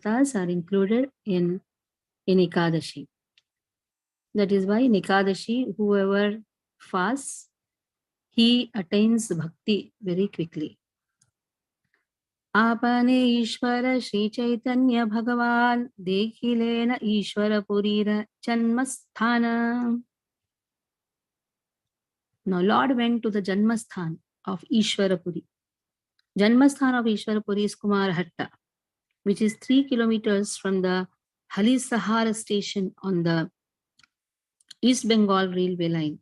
Bhagavatas are included in Ekadashi. That is why in Ekadashi, whoever fasts, he attains bhakti very quickly. आपने ईश्वर श्री चैतन्य भगवान देखिलेन ईश्वर पुरीर जन्मस्थान. Now Lord went to the Janmasthan of Ishwarapuri. Janmasthan of Ishwarapuri is Kumarhatta, which is 3 kilometers from the Halisahara station on the East Bengal railway line.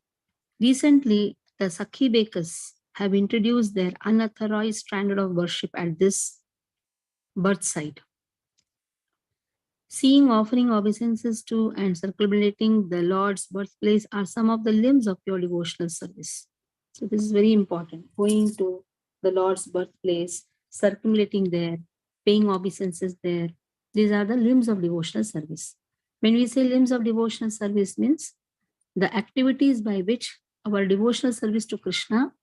Recently, the Sakhi bakers have introduced their unauthorized standard of worship at this birth site. Seeing, offering obeisances to, and circulating the Lord's birthplace are some of the limbs of your devotional service. So this is very important. Going to the Lord's birthplace, circulating there, paying obeisances there. These are the limbs of devotional service. When we say limbs of devotional service, means the activities by which our devotional service to Krishna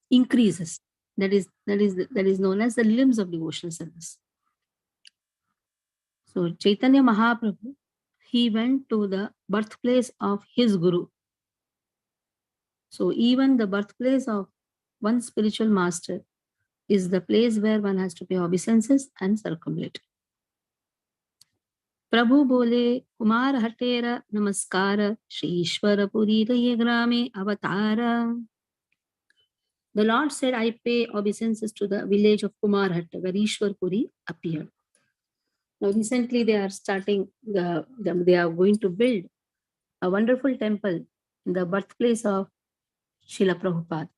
increases. That is known as the limbs of devotional service. So Chaitanya Mahaprabhu, he went to the birthplace of his Guru. So even the birthplace of one spiritual master is the place where one has to pay obeisances and circumambulate. Prabhu bole Kumar Hatera Namaskara Shri Ishwara Puri Raye Grame Avatara. The Lord said, I pay obeisances to the village of Kumarhatta, where Ishwar Puri appeared. Now recently they are starting, they are going to build a wonderful temple in the birthplace of Srila Prabhupada.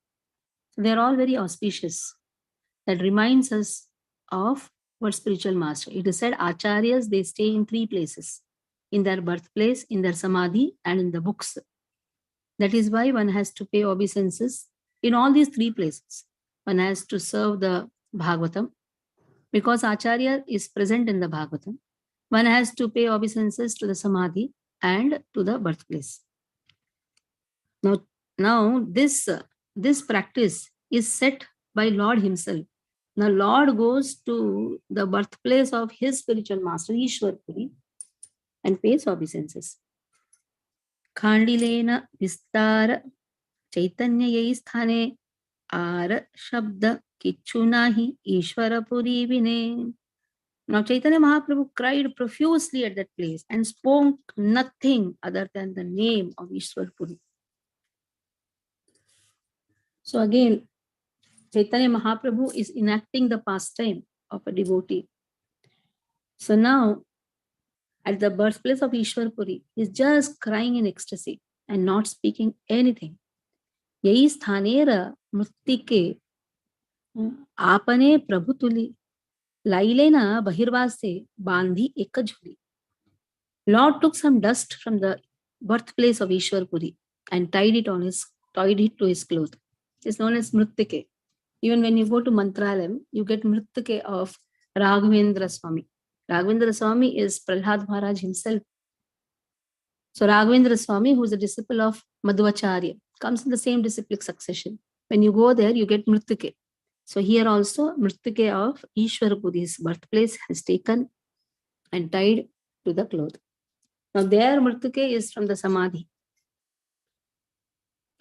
So they are all very auspicious. That reminds us of our spiritual master. It is said Acharyas, they stay in 3 places: in their birthplace, in their samadhi, and in the books. That is why one has to pay obeisances in all these 3 places. One has to serve the Bhagavatam, because Acharya is present in the Bhagavatam. One has to pay obeisances to the samadhi and to the birthplace. Now this practice is set by Lord himself. Now Lord goes to the birthplace of his spiritual master Ishwarpuri and pays obeisances. Khandilena Vistara Caitanya Yai Sthane Ara Shabda Kichunahi Ishwarapuri Vine. Now Chaitanya Mahaprabhu cried profusely at that place and spoke nothing other than the name of Ishwarpuri. So again, Chaitanya Mahaprabhu is enacting the pastime of a devotee. So now, at the birthplace of Ishwarpuri, he is just crying in ecstasy and not speaking anything. Yai sthanera mrittike apane prabhutuli lailena bahirvase bandhi ekajhuli. Lord took some dust from the birthplace of Ishwarpuri and tied it to his cloth. It's known as mrittike. Even when you go to Mantralayam, you get mrittike of Raghavendra Swami. Raghavendra Swami is Prahlad Maharaj himself. So Raghavendra Swami, who is a disciple of Madhvacharya, comes in the same disciplic succession. When you go there, you get mrittike. So here also, mrittike of Ishwarapuri, his birthplace, has taken and tied to the cloth. Now their mrittike is from the samadhi.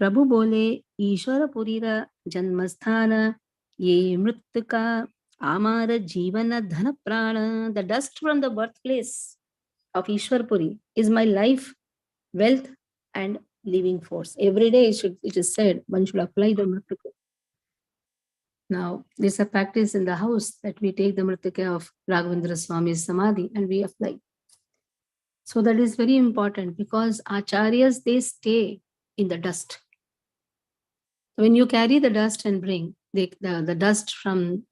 Prabhu bole Ishwarapurira Janmasthana Ye Mritika Amara Jivana Dhana Prana. The dust from the birthplace of Ishwarpuri is my life, wealth, and living force. Every day it is said one should apply the mritika. Now, this is a practice in the house that we take the mritika of Raghavendra Swami's samadhi and we apply. So that is very important because acharyas, they stay in the dust. When you carry the dust and bring the dust from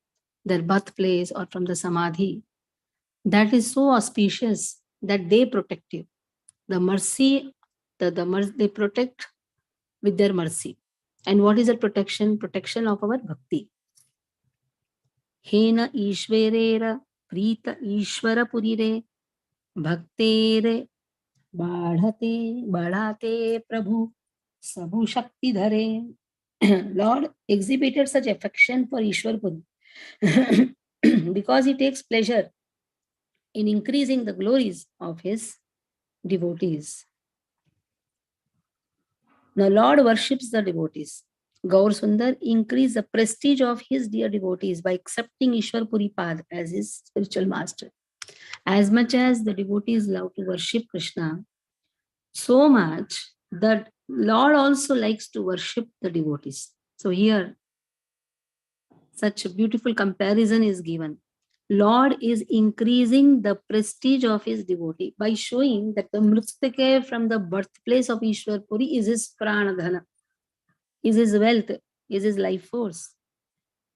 their birthplace or from the samadhi, that is so auspicious that they protect you. The mercy, they protect with their mercy. And what is that protection? Protection of our bhakti. Hena Ishverera Prita Ishvara Purire Bhaktere Badhate Prabhu Sabhu Shakti Dhare. Lord exhibited such affection for Ishwarpuri because he takes pleasure in increasing the glories of his devotees. Now Lord worships the devotees. Gaur Sundar increased the prestige of his dear devotees by accepting Ishwar Puri Pad as his spiritual master. As much as the devotees love to worship Krishna, so much that Lord also likes to worship the devotees. So here, such a beautiful comparison is given. Lord is increasing the prestige of his devotee by showing that the Mritsutake from the birthplace of Ishwar Puri is his pranadhana, is his wealth, is his life force.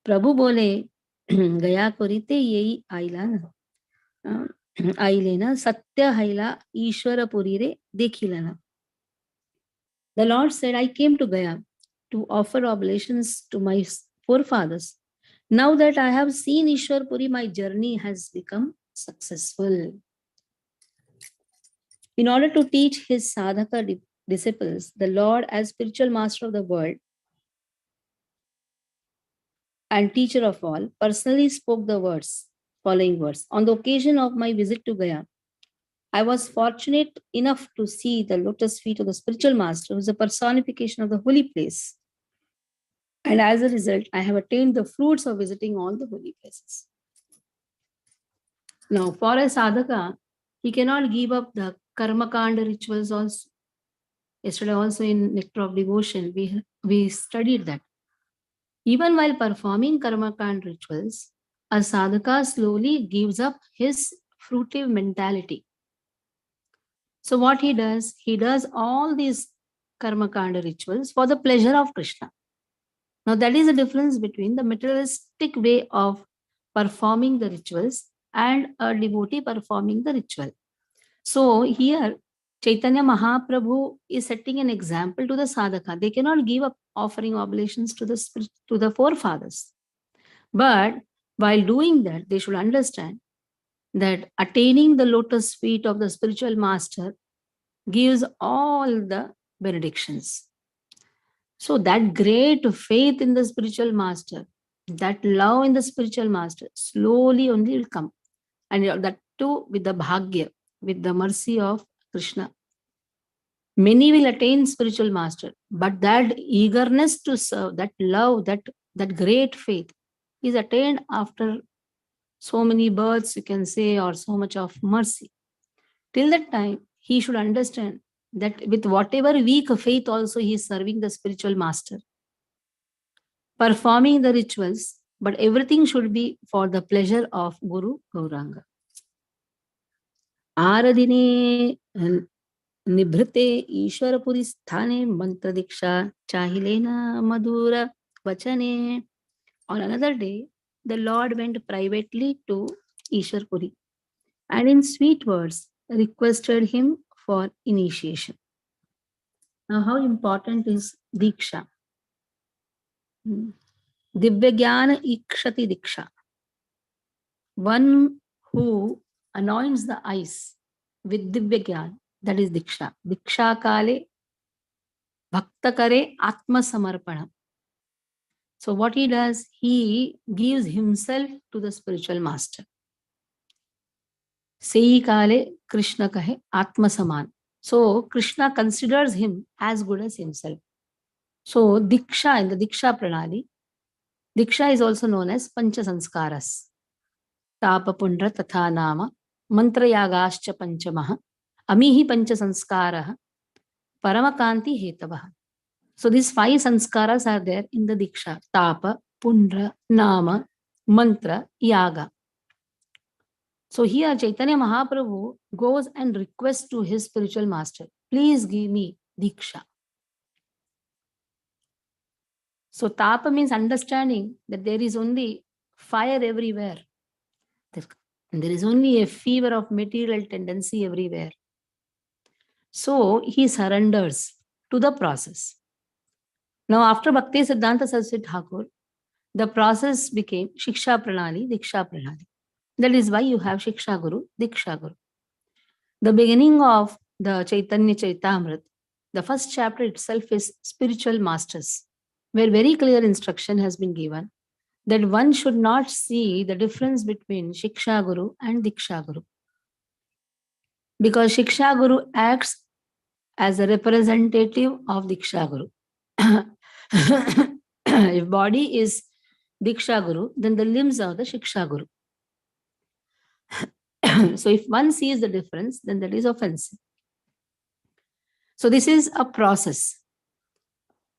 Prabhu bole, gaya korite yehi aila na, aile na, satya haila Ishwara Puri re dekhilana. The Lord said, I came to Gaya to offer oblations to my forefathers. Now that I have seen Ishwar Puri, my journey has become successful. In order to teach his sadhaka disciples, the Lord, as spiritual master of the world and teacher of all, personally spoke the following words. On the occasion of my visit to Gaya, I was fortunate enough to see the lotus feet of the spiritual master, who is a personification of the holy place. And as a result, I have attained the fruits of visiting all the holy places. Now, for a sadhaka, he cannot give up the karmakanda rituals also. Yesterday also in Nectar of Devotion, we studied that. Even while performing karmakanda rituals, a sadhaka slowly gives up his fruitive mentality. So what he does all these karmakanda rituals for the pleasure of Krishna. Now that is the difference between the materialistic way of performing the rituals and a devotee performing the ritual. So here Chaitanya Mahaprabhu is setting an example to the sadhaka. They cannot give up offering oblations to the forefathers. But while doing that, they should understand that attaining the lotus feet of the spiritual master gives all the benedictions. So that great faith in the spiritual master, that love in the spiritual master, slowly only will come. And that too with the bhagya, with the mercy of Krishna. Many will attain spiritual master, but that eagerness to serve, that love, that great faith is attained after so many births, you can say, or so much of mercy. Till that time, he should understand that with whatever weak faith also he is serving the spiritual master, performing the rituals, but everything should be for the pleasure of Guru Gauranga. Aradine Nibhrite Ishwarapuri Sthane Mantra Diksha Chahilena Madhura Vachane. On another day, the Lord went privately to Ishwarpuri and in sweet words requested him for initiation. Now, how important is Diksha? Divyagyan Ikshati Diksha. One who anoints the eyes with Divyagyan, that is Diksha. Diksha Kale Bhakta Kare Atma Samarpana. So what he does, he gives himself to the spiritual master. Sei Kale Krishna Kahe Atma Saman. So Krishna considers him as good as himself. So Diksha, in the Diksha Pranali, Diksha is also known as Pancha Sanskaras. Tapa Pundra Tatha Nama, Mantra Yagascha Panchamaha, Amihi Pancha Sanskaraha, Paramakanti Hetavaha. So these 5 sanskaras are there in the Diksha. Tapa, Pundra, Nama, Mantra, Yaga. So here Chaitanya Mahaprabhu goes and requests to his spiritual master, please give me Diksha. So Tapa means understanding that there is only fire everywhere. There is only a fever of material tendency everywhere. So he surrenders to the process. Now after Bhakti Siddhanta Saraswati Thakur, the process became Shiksha Pranali, Diksha Pranali. That is why you have Shiksha Guru, Diksha Guru. The beginning of the Chaitanya Charitamrita, the first chapter itself is spiritual masters, where very clear instruction has been given that one should not see the difference between Shiksha Guru and Diksha Guru. Because Shiksha Guru acts as a representative of Diksha Guru. If body is Diksha Guru, then the limbs are the Shiksha Guru. So if one sees the difference, then that is offensive. So this is a process.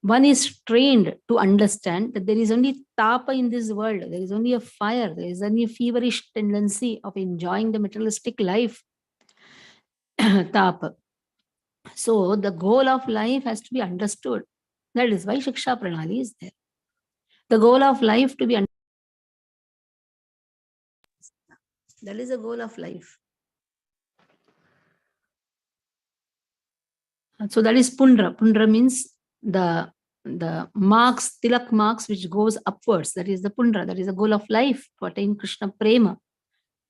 One is trained to understand that there is only tapa in this world. There is only a fire. There is only a feverish tendency of enjoying the materialistic life. Tapa. So the goal of life has to be understood. That is why Shiksha Pranali is there. The goal of life to be understood. That is the goal of life. So that is Pundra. Pundra means the marks, tilak marks which goes upwards. That is the Pundra. That is the goal of life, to attain Krishna Prema,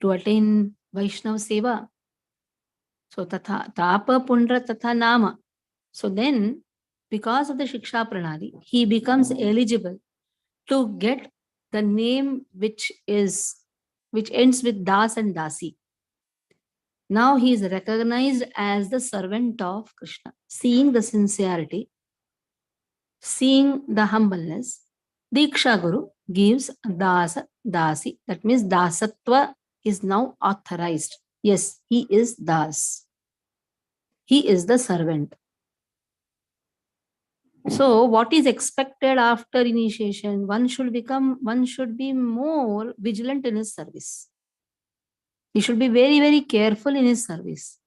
to attain Vaishnava Seva. So tatha tapa Pundra tatha nama. So then, because of the Shiksha Pranali, he becomes eligible to get the name which ends with Das and Dasi. Now he is recognized as the servant of Krishna. Seeing the sincerity, seeing the humbleness, Diksha Guru gives Dasa, Dasi. That means Dasatva is now authorized. Yes, he is Das. He is the servant. So what is expected after initiation? One should be more vigilant in his service. He should be very, very careful in his service.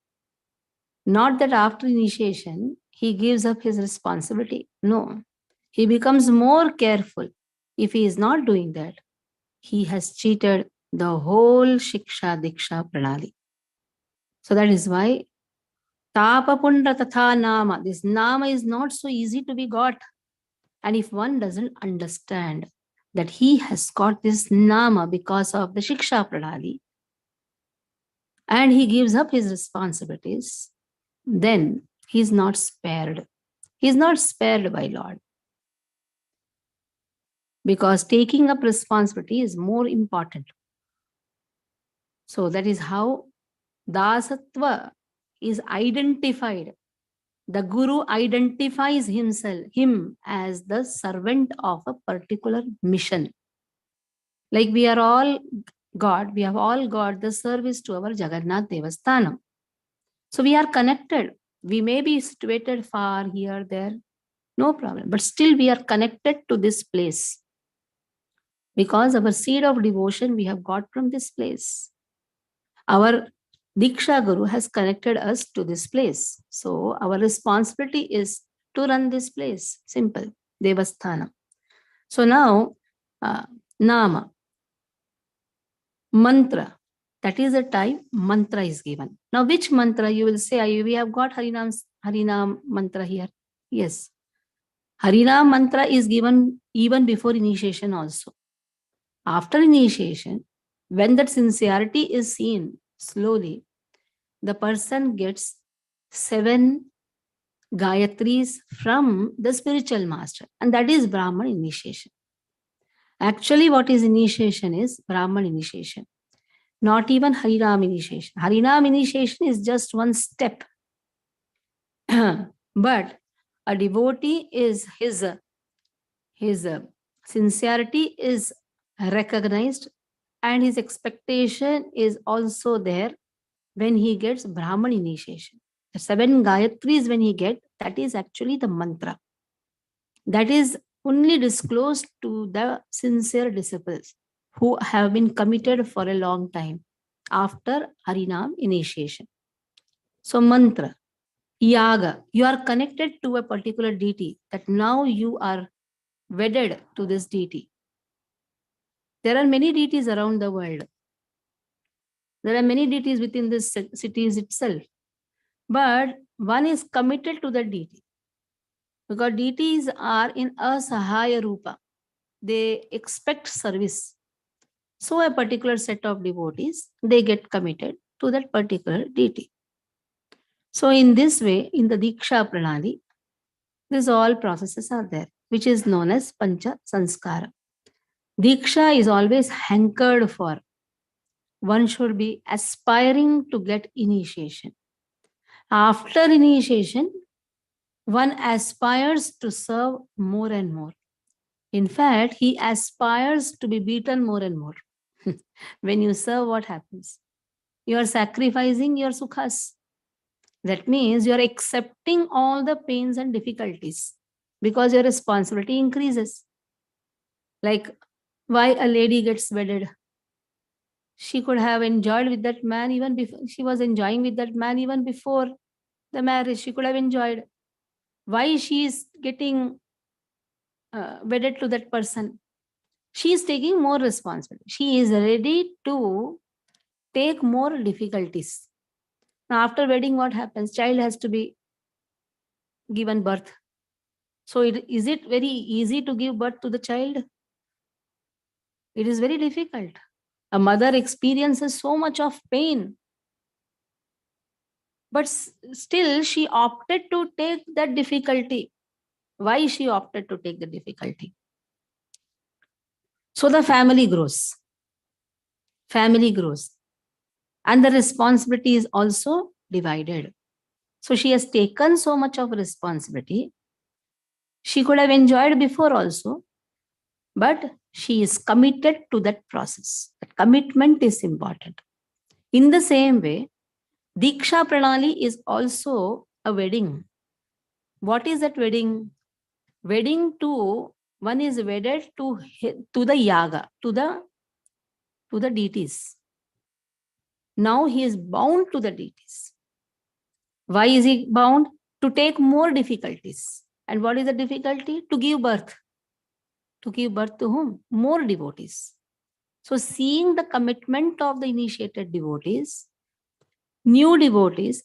Not that after initiation, he gives up his responsibility. No, he becomes more careful. If he is not doing that, he has cheated the whole Shiksha Diksha Pranali. So that is why Tapa Pundra Tatha Nama, this Nama is not so easy to be got. And if one doesn't understand that he has got this Nama because of the Shiksha Pranali, and he gives up his responsibilities, then he is not spared. He is not spared by Lord. Because taking up responsibility is more important. So that is how Dasatva is identified. The Guru identifies him as the servant of a particular mission. Like we are all God, we have all got the service to our Jagannath Devasthanam. So we are connected. We may be situated far here, there, no problem. But still we are connected to this place. Because our seed of devotion we have got from this place. Our Diksha Guru has connected us to this place. So our responsibility is to run this place. Simple. Devasthana. So now, Nama. Mantra. That is the time mantra is given. Now, which mantra? You will say, we have got Harinam mantra here. Yes. Harinam mantra is given even before initiation also. After initiation, when that sincerity is seen slowly, the person gets 7 Gayatris from the spiritual master, and that is Brahman initiation. Actually, what is initiation is Brahman initiation, not even Harinam initiation. Harinam initiation is just one step. But a devotee is his sincerity is recognized, and his expectation is also there when he gets Brahman initiation. The 7 Gayatris when he gets, that is actually the mantra. That is only disclosed to the sincere disciples who have been committed for a long time after Harinam initiation. So mantra, yaga, you are connected to a particular deity, that now you are wedded to this deity. There are many deities around the world. There are many deities within this cities itself. But one is committed to the deity. Because deities are in asahaya rupa. They expect service. So a particular set of devotees, they get committed to that particular deity. So in this way, in the Diksha Pranali, these all processes are there, which is known as Pancha Sanskara. Diksha is always hankered for. One should be aspiring to get initiation. After initiation, one aspires to serve more and more. In fact, he aspires to be beaten more and more. When you serve, what happens? You are sacrificing your sukhas. That means you are accepting all the pains and difficulties because your responsibility increases. Like why a lady gets wedded. She could have enjoyed with that man even before, she was enjoying with that man even before the marriage. She could have enjoyed. Why she is getting wedded to that person? She is taking more responsibility. She is ready to take more difficulties. Now, after wedding, what happens? Child has to be given birth. So, is it very easy to give birth to the child? It is very difficult. A mother experiences so much of pain. But still, she opted to take that difficulty. Why she opted to take the difficulty? So the family grows. Family grows. And the responsibility is also divided. So she has taken so much of responsibility. She could have enjoyed before also, but she is committed to that process. That commitment is important. In the same way, Diksha Pranali is also a wedding. What is that wedding? Wedding to, one is wedded to the yaga, to the deities. Now he is bound to the deities. Why is he bound? To take more difficulties. And what is the difficulty? To give birth. To give birth to whom? More devotees. So seeing the commitment of the initiated devotees, new devotees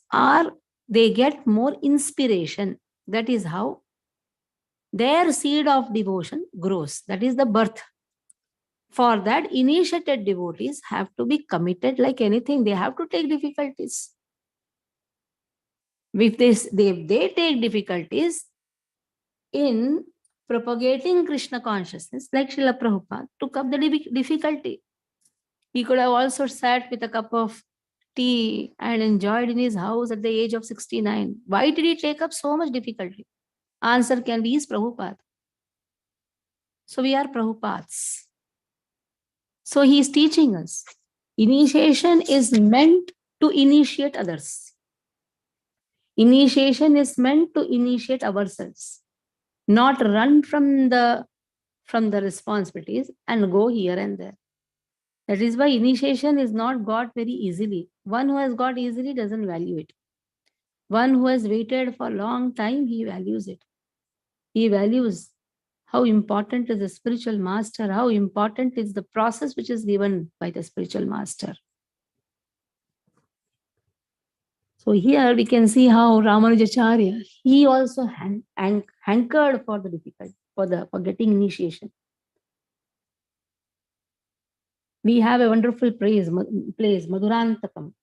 they get more inspiration. That is how their seed of devotion grows. That is the birth. For that, initiated devotees have to be committed like anything. They have to take difficulties. If they take difficulties in propagating Krishna consciousness, like Srila Prabhupada took up the difficulty. He could have also sat with a cup of tea and enjoyed in his house at the age of 69. Why did he take up so much difficulty? Answer can be, is Prabhupada. So we are Prabhupads. So he is teaching us. Initiation is meant to initiate others. Initiation is meant to initiate ourselves, not run from the responsibilities and go here and there. That is why initiation is not got very easily. One who has got easily doesn't value it. One who has waited for a long time, he values it. He values how important is the spiritual master, how important is the process which is given by the spiritual master. So here we can see how Ramanujacharya, he also hankered for the difficult, for getting initiation. We have a wonderful place, Madhurantakam.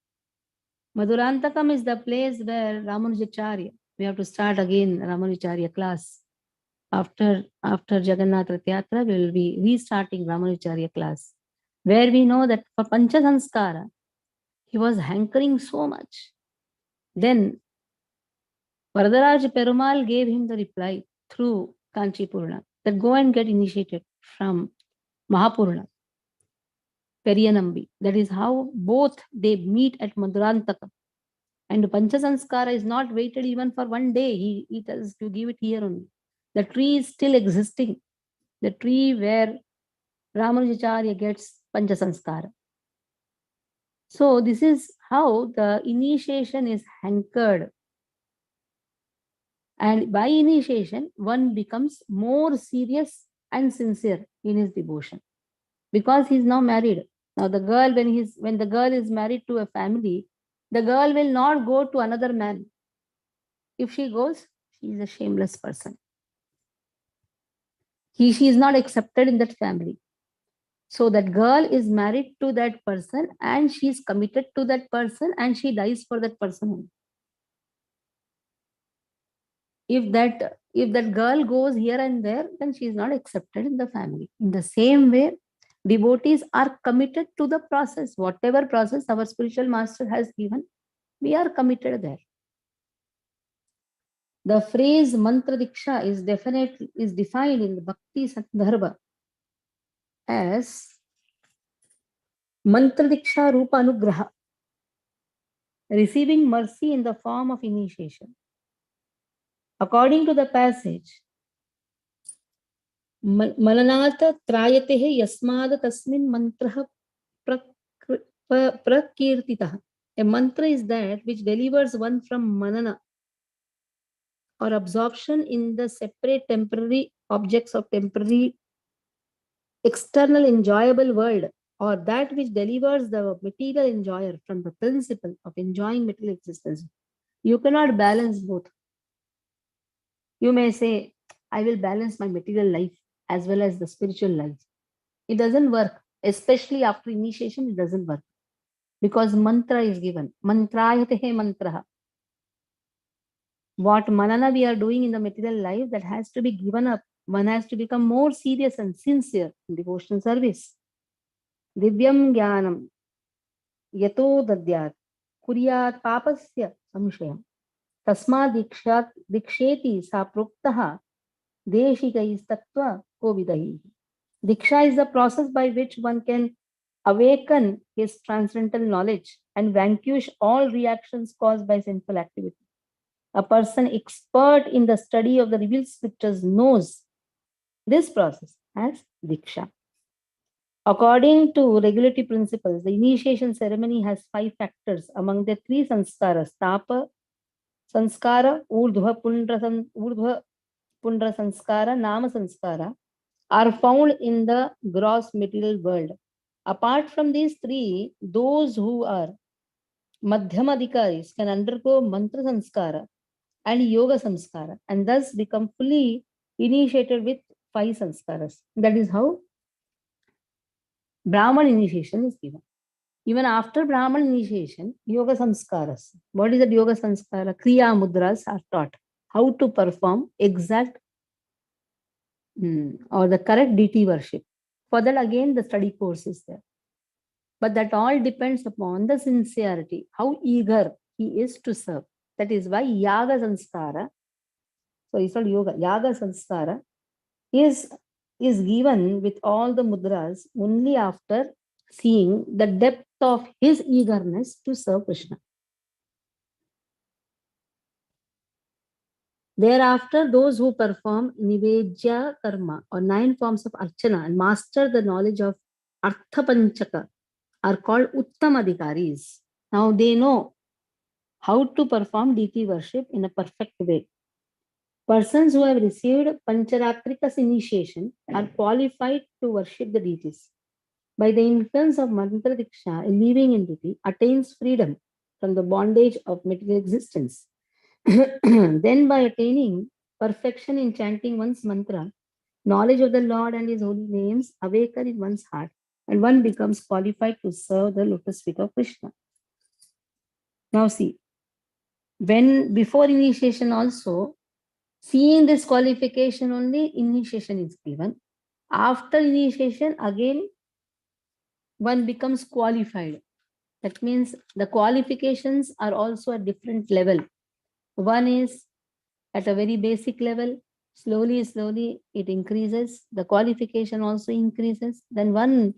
Madhurantakam is the place where Ramanujacharya, we have to start again Ramanujacharya class. After Jagannath Rath Yatra, we will be restarting Ramanujacharya class, where we know that for Pancha Sanskara, he was hankering so much. Then Varadaraj Perumal gave him the reply through Kanchipurna that go and get initiated from Mahapurna, Periyanambi. That is how both they meet at Madhurantakam. And Pancha Sanskara is not waited even for one day. He tells to give it here only. The tree is still existing. The tree where Ramanujacharya gets Pancha Sanskara. So this is how the initiation is hankered. And by initiation, one becomes more serious and sincere in his devotion. Because he is now married. Now the girl, when the girl is married to a family, the girl will not go to another man. If she goes, she is a shameless person. She is not accepted in that family. So that girl is married to that person and she is committed to that person and she dies for that person. If that girl goes here and there, then she is not accepted in the family. In the same way, devotees are committed to the process. Whatever process our spiritual master has given, we are committed there. The phrase mantra diksha is defined in the Bhakti Sandarbha as mantra diksha rupa anugraha, receiving mercy in the form of initiation. According to the passage, Mananata Trayatehe Yasmada Tasmin Mantraha Prakirtitaha. A mantra is that which delivers one from manana or absorption in the separate temporary objects of temporary external enjoyable world, or that which delivers the material enjoyer from the principle of enjoying material existence. You cannot balance both. You may say, I will balance my material life as well as the spiritual life. It doesn't work, especially after initiation, it doesn't work. Because mantra is given. Mantrayatehe mantraha. What manana we are doing in the material life, that has to be given up. One has to become more serious and sincere in devotional service. Divyam jnanam yato dadyat kuryat papasya samshayam tasma diksheti sa proktaha deshikaistatva kovidahi. Diksha is the process by which one can awaken his transcendental knowledge and vanquish all reactions caused by sinful activity. A person expert in the study of the revealed scriptures knows this process as Diksha. According to regulatory principles, the initiation ceremony has 5 factors. Among the 3 sanskaras, Tapa sanskara, Urdhva Pundra sanskara, Nama sanskara, are found in the gross material world. Apart from these 3, those who are Madhyamadikaris can undergo mantra sanskara and yoga samskara and thus become fully initiated with 5 sanskaras. That is how Brahman initiation is given. Even after Brahman initiation, yoga samskaras. What is the yoga samskara? Kriya mudras are taught. How to perform exact or the correct deity worship. For that, again, the study course is there. But that all depends upon the sincerity, how eager he is to serve. That is why Yaga Sanskara, so it's called Yoga, Yaga Sanskara is given with all the mudras only after seeing the depth of his eagerness to serve Krishna. Thereafter, those who perform Nivedya Karma or 9 forms of Archana and master the knowledge of Artha Panchaka are called Uttamadikaris. Now they know how to perform deity worship in a perfect way. Persons who have received Pancharatrikas initiation are qualified to worship the deities. By the influence of Mantra Diksha, a living entity attains freedom from the bondage of material existence. Then by attaining perfection in chanting one's mantra, knowledge of the Lord and his holy names awaken in one's heart, and one becomes qualified to serve the lotus feet of Krishna. Now see, when before initiation also, seeing this qualification only, initiation is given. After initiation, again, one becomes qualified. That means the qualifications are also at different level. One is at a very basic level. Slowly, it increases. The qualification also increases. Then one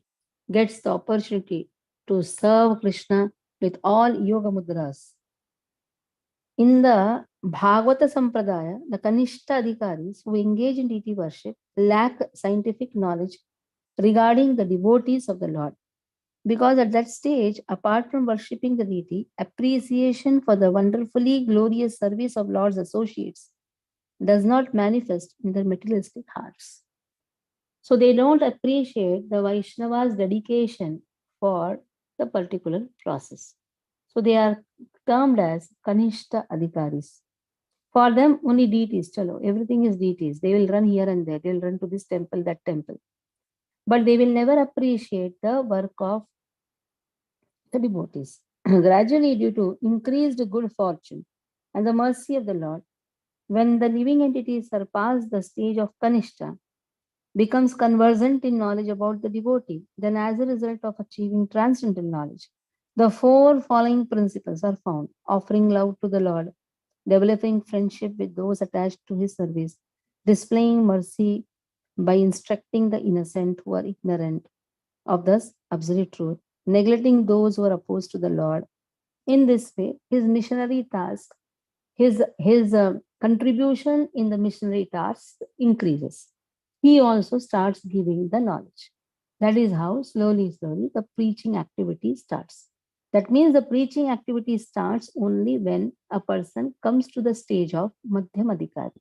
gets the opportunity to serve Krishna with all yoga mudras. In the Bhagavata Sampradaya, the Kanishta Adhikaris who engage in deity worship lack scientific knowledge regarding the devotees of the Lord. Because at that stage, apart from worshipping the deity, appreciation for the wonderfully glorious service of Lord's associates does not manifest in their materialistic hearts. So they don't appreciate the Vaishnava's dedication for the particular process. So they are termed as Kanishta Adhikaris. For them, only deities, chalo, everything is deities. They will run here and there. They will run to this temple, that temple. But they will never appreciate the work of the devotees. Gradually, due to increased good fortune and the mercy of the Lord, when the living entity surpasses the stage of Kanishta, becomes conversant in knowledge about the devotee, then as a result of achieving transcendental knowledge, the 4 following principles are found: offering love to the Lord, developing friendship with those attached to his service, displaying mercy by instructing the innocent who are ignorant of the absolute truth, neglecting those who are opposed to the Lord. In this way, his missionary task, his contribution in the missionary task increases. He also starts giving the knowledge. That is how slowly, slowly the preaching activity starts. That means the preaching activity starts only when a person comes to the stage of Madhyamadikari.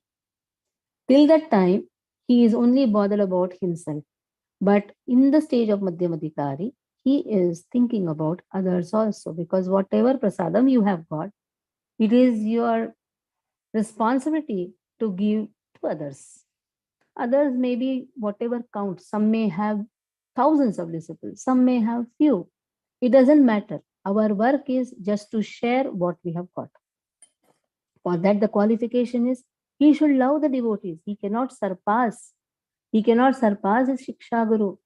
Till that time, he is only bothered about himself. But in the stage of Madhyamadikari, he is thinking about others also, because whatever prasadam you have got, it is your responsibility to give to others. Others may be whatever count. Some may have thousands of disciples, some may have few. It doesn't matter. Our work is just to share what we have got. For that, the qualification is he should love the devotees. He cannot surpass. He cannot surpass his Shiksha Guru.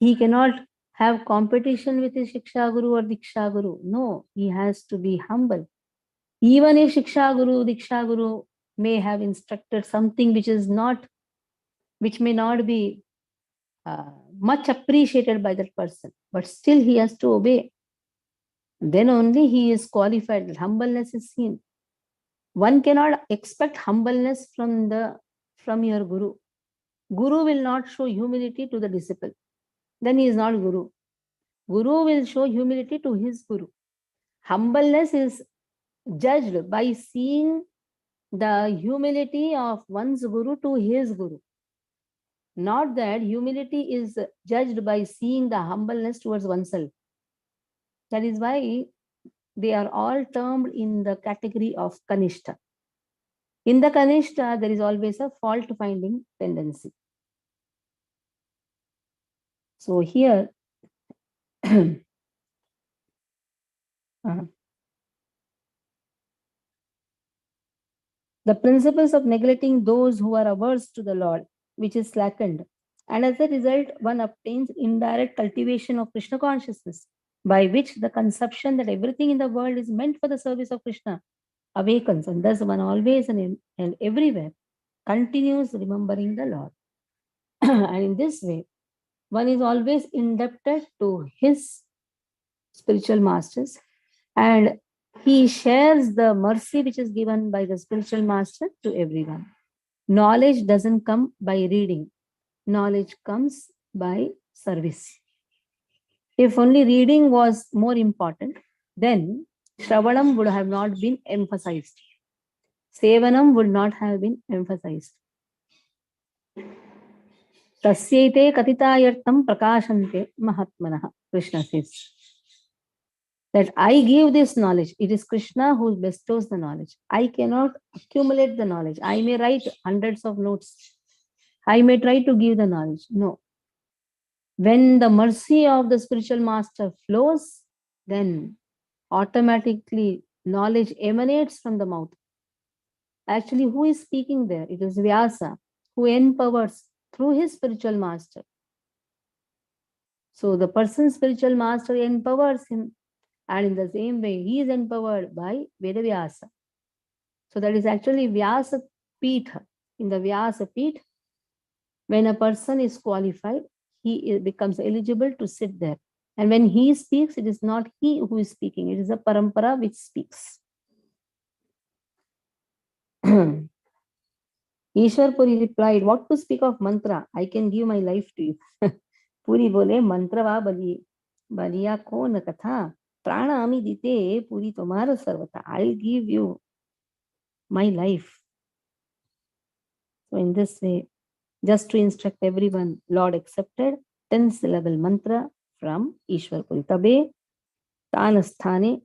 He cannot have competition with his Shiksha Guru or Diksha Guru. No, he has to be humble. Even if Shiksha Guru, Diksha Guru may have instructed something which may not be much appreciated by that person, but still he has to obey. Then only he is qualified. Humbleness is seen. One cannot expect humbleness from your Guru. Guru will not show humility to the disciple. Then he is not Guru. Guru will show humility to his Guru. Humbleness is judged by seeing the humility of one's Guru to his Guru. Not that humility is judged by seeing the humbleness towards oneself. That is why they are all termed in the category of Kanishta. In the Kanishta, there is always a fault-finding tendency. So here, the principles of neglecting those who are averse to the Lord, which is slackened. And as a result, one obtains indirect cultivation of Krishna consciousness, by which the conception that everything in the world is meant for the service of Krishna awakens, and thus one always and everywhere continues remembering the Lord. And in this way, one is always indebted to his spiritual masters, and he shares the mercy which is given by the spiritual master to everyone. Knowledge doesn't come by reading. Knowledge comes by service. If only reading was more important, then Shravanam would have not been emphasized. Sevanam would not have been emphasized. Tasyaite katitayartam prakashante mahatmanah. Krishna says that I give this knowledge. It is Krishna who bestows the knowledge. I cannot accumulate the knowledge. I may write hundreds of notes. I may try to give the knowledge. No. When the mercy of the spiritual master flows, then automatically knowledge emanates from the mouth. Actually, who is speaking there? It is Vyasa, who empowers through his spiritual master. So the person's spiritual master empowers him, and in the same way, he is empowered by Vedavyasa. So that is actually Vyasa Pitha. In the Vyasa Pitha, when a person is qualified, he becomes eligible to sit there. And when he speaks, it is not he who is speaking, it is a parampara which speaks. Ishwar Puri replied, what to speak of mantra? I can give my life to you. Puri bole, mantra va bali, baliya ko na katha, prana ami dite, Puri tomara sarvata. I'll give you my life. So in this way, just to instruct everyone, Lord accepted 10-syllable mantra from Ishwar Puri. Tabe, Tanasthane,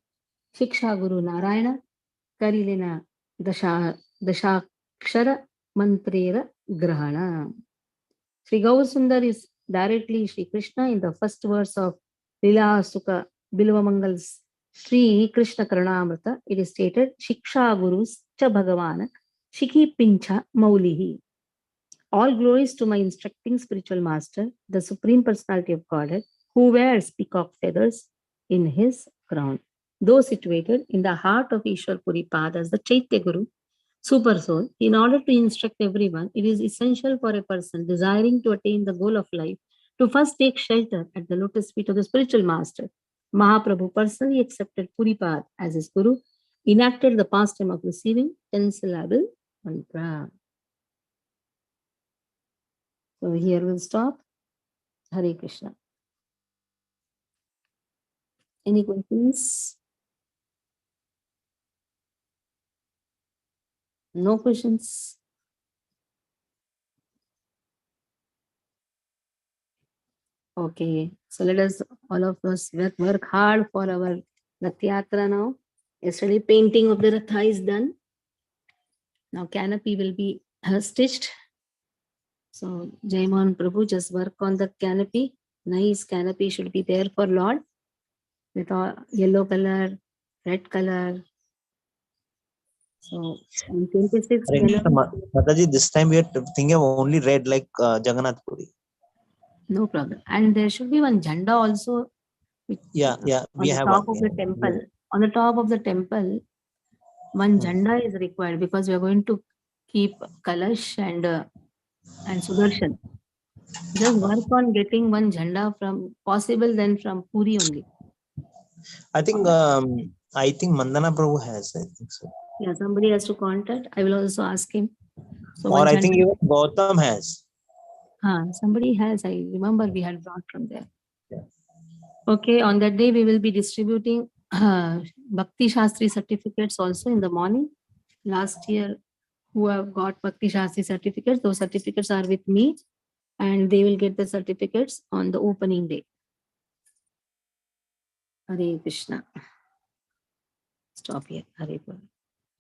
Shiksha Guru Narayana, Karilena Dashakshara Mantrera Grahana. Sri Gaur Sundar is directly Sri Krishna in the first verse of Lila Sukha Bilvamangal's Sri Krishna Karanamrita. It is stated, Shiksha Gurus Cha Bhagavana Shiki Pincha Maulihi. All glories to my instructing spiritual master, the Supreme Personality of Godhead, who wears peacock feathers in his crown. though situated in the heart of Ishwar Puri Pad as the Chaitya Guru, Super Soul, in order to instruct everyone, it is essential for a person desiring to attain the goal of life to first take shelter at the lotus feet of the spiritual master. Mahaprabhu personally accepted Puripad as his guru, enacted the pastime of receiving 10-syllable mantra. So here we'll stop. Hare Krishna. Any questions? No questions? Okay, so let us, all of us, work hard for our Rath Yatra now. Yesterday, painting of the Ratha is done. Now, canopy will be stitched. So, Jaiman Prabhu, just work on the canopy. Nice canopy should be there for Lord with all yellow color, red color. So, on 26th January. Mataji, this time we are thinking of only red like Jagannath Puri. No problem. And there should be one jhanda also. Which, Yeah, on the top of the temple. Yeah. On the top of the temple, one jhanda is required because we are going to keep Kalash and Sudarshan. Just work on getting one jhanda from possible, then from Puri only. I think Mandana Prabhu has. I think so. Yeah, somebody has to contact. I will also ask him. So or I think even Gautam has. Somebody has. I remember we had brought from there. Yeah. Okay, on that day we will be distributing Bhakti Shastri certificates also in the morning. Last year, who have got Bhakti Shastri certificates, those certificates are with me, and they will get the certificates on the opening day. Hare Krishna. Stop here. Hare Krishna.